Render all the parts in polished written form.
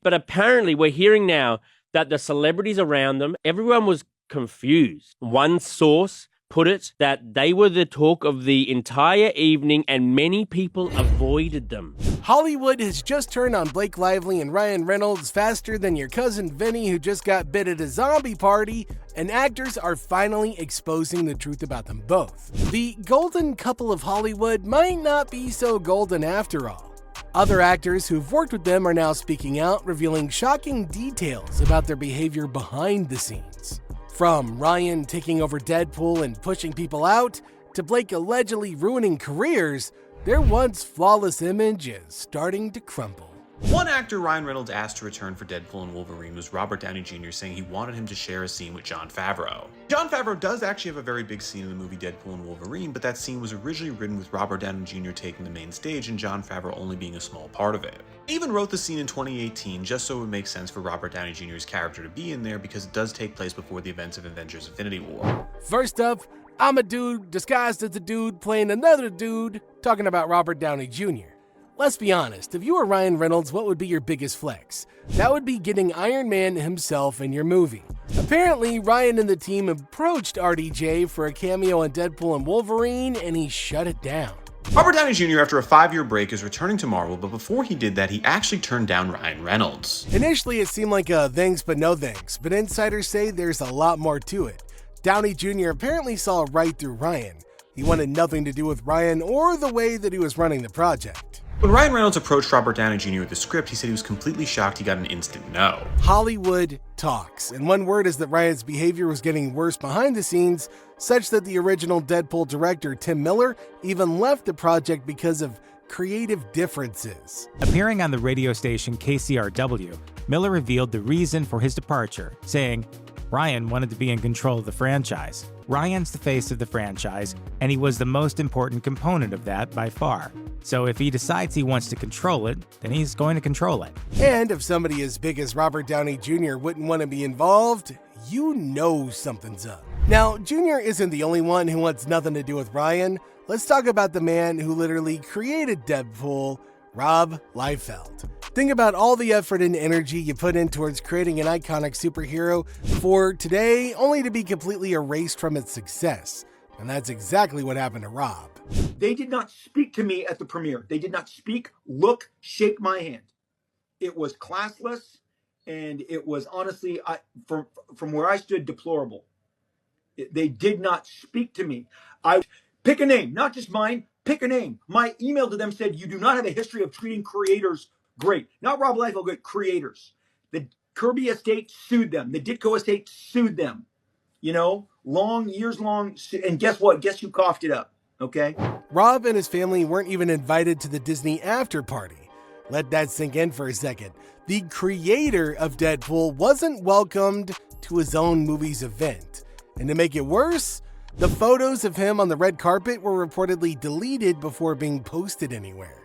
But apparently we're hearing now that the celebrities around them, everyone was confused. One source put it that they were the talk of the entire evening and many people avoided them. Hollywood has just turned on Blake Lively and Ryan Reynolds faster than your cousin Vinny who just got bit at a zombie party, and actors are finally exposing the truth about them both. The golden couple of Hollywood might not be so golden after all. Other actors who've worked with them are now speaking out, revealing shocking details about their behavior behind the scenes. From Ryan taking over Deadpool and pushing people out, to Blake allegedly ruining careers, their once flawless image is starting to crumble. One actor Ryan Reynolds asked to return for Deadpool and Wolverine was Robert Downey Jr., saying he wanted him to share a scene with Jon Favreau. Jon Favreau does actually have a very big scene in the movie Deadpool and Wolverine, but that scene was originally written with Robert Downey Jr. taking the main stage and Jon Favreau only being a small part of it. He even wrote the scene in 2018 just so it would make sense for Robert Downey Jr.'s character to be in there because it does take place before the events of Avengers Infinity War. First up, I'm a dude disguised as a dude playing another dude, talking about Robert Downey Jr. Let's be honest, if you were Ryan Reynolds, what would be your biggest flex? That would be getting Iron Man himself in your movie. Apparently, Ryan and the team approached RDJ for a cameo in Deadpool and Wolverine, and he shut it down. Robert Downey Jr., after a 5-year break, is returning to Marvel, but before he did that, he actually turned down Ryan Reynolds. Initially, it seemed like a thanks but no thanks, but insiders say there's a lot more to it. Downey Jr. apparently saw right through Ryan. He wanted nothing to do with Ryan or the way that he was running the project. When Ryan Reynolds approached Robert Downey Jr. with the script, he said he was completely shocked he got an instant no. Hollywood talks, and one word is that Ryan's behavior was getting worse behind the scenes, such that the original Deadpool director Tim Miller even left the project because of creative differences. Appearing on the radio station KCRW, Miller revealed the reason for his departure, saying, Ryan wanted to be in control of the franchise. Ryan's the face of the franchise, and he was the most important component of that by far. So if he decides he wants to control it, then he's going to control it. And if somebody as big as Robert Downey Jr. wouldn't want to be involved, you know something's up. Now, Jr. isn't the only one who wants nothing to do with Ryan. Let's talk about the man who literally created Deadpool, Rob Liefeld. Think about all the effort and energy you put in towards creating an iconic superhero for today only to be completely erased from its success. And that's exactly what happened to Rob. They did not speak to me at the premiere. They did not speak, look, shake my hand. It was classless, and it was honestly, from where I stood, deplorable. They did not speak to me. I pick a name, not just mine, pick a name. My email to them said, you do not have a history of treating creators great. Not Rob Liefeld, good creators. The Kirby estate sued them. The Ditko estate sued them. You know, years long, and guess what? Guess who coughed it up, okay? Rob and his family weren't even invited to the Disney after party. Let that sink in for a second. The creator of Deadpool wasn't welcomed to his own movie's event. And to make it worse, the photos of him on the red carpet were reportedly deleted before being posted anywhere.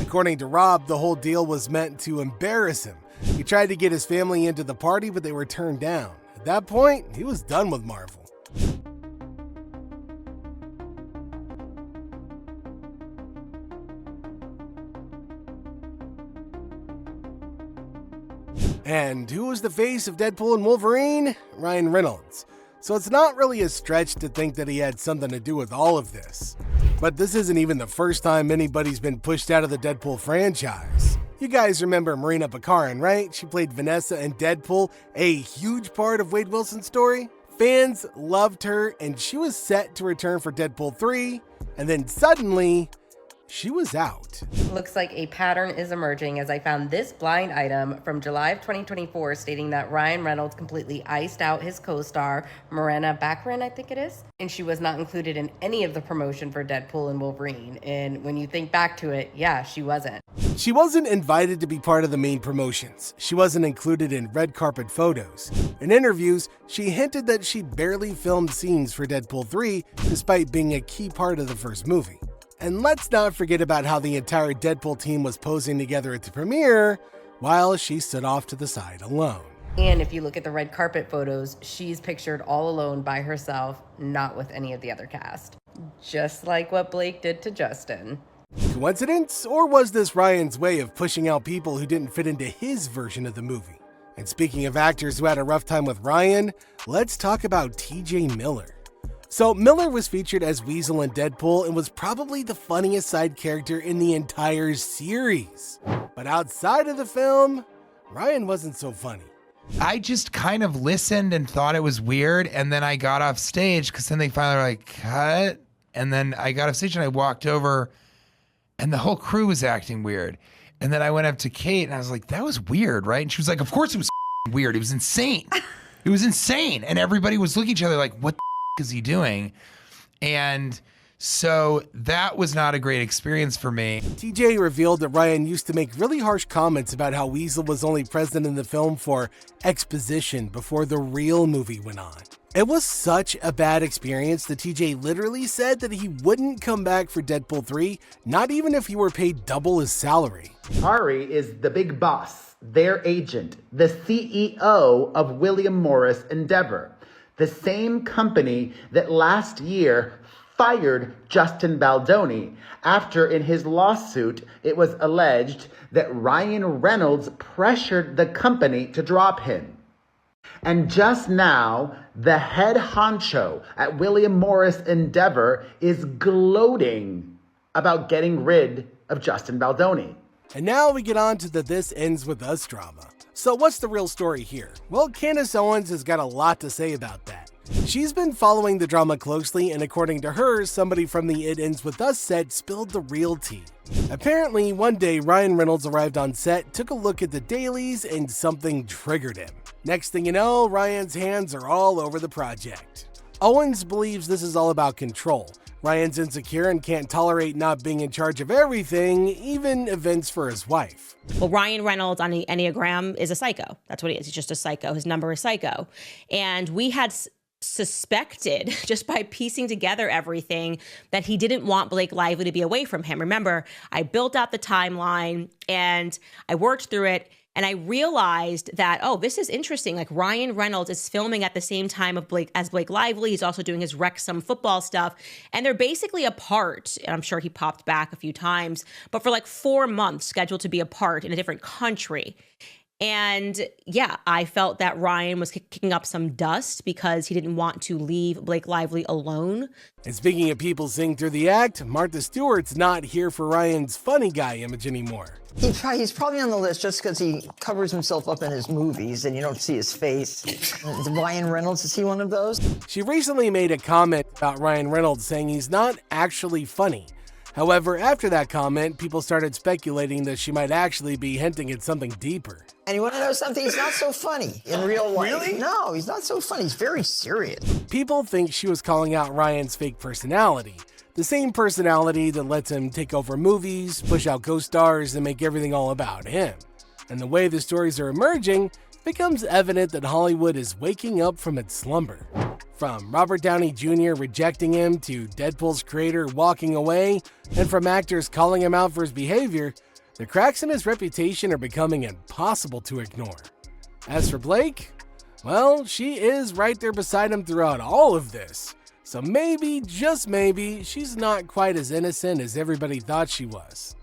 According to Rob, the whole deal was meant to embarrass him. He tried to get his family into the party, but they were turned down. At that point, he was done with Marvel. And who was the face of Deadpool and Wolverine? Ryan Reynolds. So it's not really a stretch to think that he had something to do with all of this. But this isn't even the first time anybody's been pushed out of the Deadpool franchise. You guys remember Marina Baccarin, right? She played Vanessa in Deadpool, a huge part of Wade Wilson's story. Fans loved her, and she was set to return for Deadpool 3, and then suddenly, she was out. Looks like a pattern is emerging as I found this blind item from July of 2024 stating that Ryan Reynolds completely iced out his co-star, Marina Baccarin, I think it is, and she was not included in any of the promotion for Deadpool and Wolverine. And when you think back to it, yeah, she wasn't. She wasn't invited to be part of the main promotions. She wasn't included in red carpet photos. In interviews, she hinted that she barely filmed scenes for Deadpool 3, despite being a key part of the first movie. And let's not forget about how the entire Deadpool team was posing together at the premiere, while she stood off to the side alone. And if you look at the red carpet photos, she's pictured all alone by herself, not with any of the other cast. Just like what Blake did to Justin. Coincidence? Or was this Ryan's way of pushing out people who didn't fit into his version of the movie? And speaking of actors who had a rough time with Ryan, let's talk about TJ Miller. So Miller was featured as Weasel in Deadpool and was probably the funniest side character in the entire series. But outside of the film, Ryan wasn't so funny. I just kind of listened and thought it was weird, and then I got off stage because then they finally were like, cut. And then I got off stage and I walked over and the whole crew was acting weird. And then I went up to Kate and I was like, that was weird, right? And she was like, of course it was weird. It was insane. It was insane. And everybody was looking at each other like, what the is he doing? And so that was not a great experience for me. TJ revealed that Ryan used to make really harsh comments about how Weasel was only present in the film for exposition before the real movie went on. It was such a bad experience that TJ literally said that he wouldn't come back for Deadpool 3, not even if he were paid double his salary. Ari is the big boss, their agent, the CEO of William Morris Endeavor, the same company that last year fired Justin Baldoni after, in his lawsuit, it was alleged that Ryan Reynolds pressured the company to drop him. And just now, the head honcho at William Morris Endeavor is gloating about getting rid of Justin Baldoni. And now we get on to the This Ends With Us drama. So what's the real story here? Well, Candace Owens has got a lot to say about that. She's been following the drama closely, and according to her, somebody from the It Ends With Us set spilled the real tea. Apparently, one day Ryan Reynolds arrived on set, took a look at the dailies, and something triggered him. Next thing you know, Ryan's hands are all over the project. Owens believes this is all about control. Ryan's insecure and can't tolerate not being in charge of everything, even events for his wife. Well, Ryan Reynolds on the Enneagram is a psycho. That's what he is. He's just a psycho. His number is psycho. And we had suspected, just by piecing together everything, that he didn't want Blake Lively to be away from him. Remember, I built out the timeline and I worked through it, and I realized that, oh, this is interesting. Like, Ryan Reynolds is filming at the same time as Blake Lively. He's also doing his Wrexham football stuff. And they're basically apart. And I'm sure he popped back a few times, but for like 4 months scheduled to be apart in a different country. And yeah, I felt that Ryan was kicking up some dust because he didn't want to leave Blake Lively alone. And speaking of people seeing through the act, Martha Stewart's not here for Ryan's funny guy image anymore. He's probably on the list just because he covers himself up in his movies and you don't see his face. Ryan Reynolds, is he one of those? She recently made a comment about Ryan Reynolds saying he's not actually funny. However, after that comment, people started speculating that she might actually be hinting at something deeper. And you want to know something? He's not so funny in real life. Really? No, he's not so funny. He's very serious. People think she was calling out Ryan's fake personality. The same personality that lets him take over movies, push out co-stars, and make everything all about him. And the way the stories are emerging, it becomes evident that Hollywood is waking up from its slumber. From Robert Downey Jr. rejecting him to Deadpool's creator walking away, and from actors calling him out for his behavior, the cracks in his reputation are becoming impossible to ignore. As for Blake, well, she is right there beside him throughout all of this. So maybe, just maybe, she's not quite as innocent as everybody thought she was.